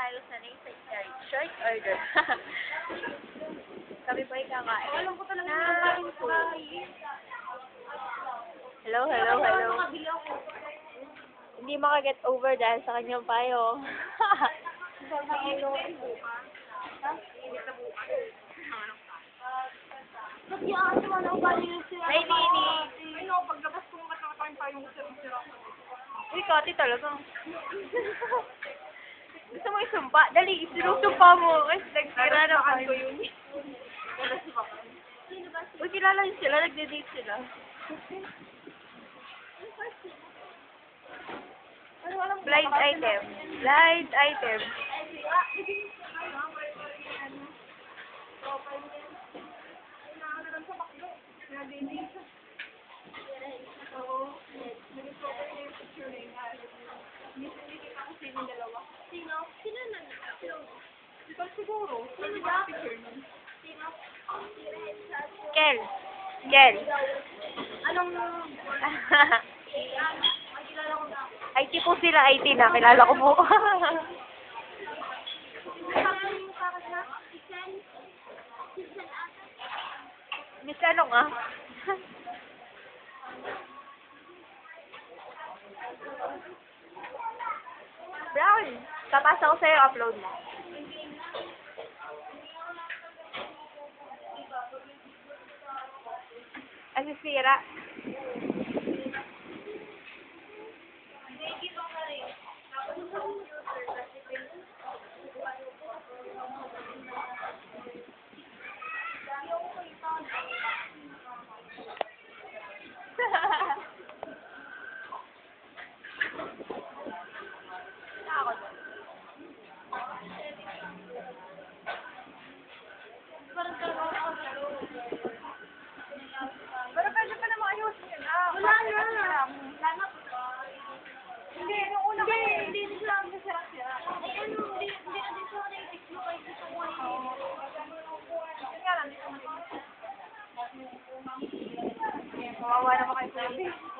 tayo sa short order. Kami po ay kakain. Alam ko talaga yung kain ko. Hello, hello, hello. Hindi makaget over dahil sa kanyang payo. Nagyaan naman ako ba yung sira? Ay, Nini. Ano, paglabas ko mga nakakain pa yung sira. Uy, Kati talaga. Gusto mo isumpa? Dali, sinusumpa mo. Ay, nagtira na ko yun. Uy, kilala yun sila. Nagde-date sila. Blind item. Blind item. Sino na? Siguro. Sino ba? Sino? Kel. Kel. Anong... IT po sila, IT na. Kilala ko po. Miss ano nga? Brown. Papasa ko sa'yo, upload mo. Ay, sisira. Pero pwede pa naman ayusin yun. Wala na. Hindi, nung una ko hindi sila ang nasira-sira. Ay, ano, hindi na din siya na-fix mo kayo sa buhay. Yun nga lang, hindi ko Kawawa naman kayo sa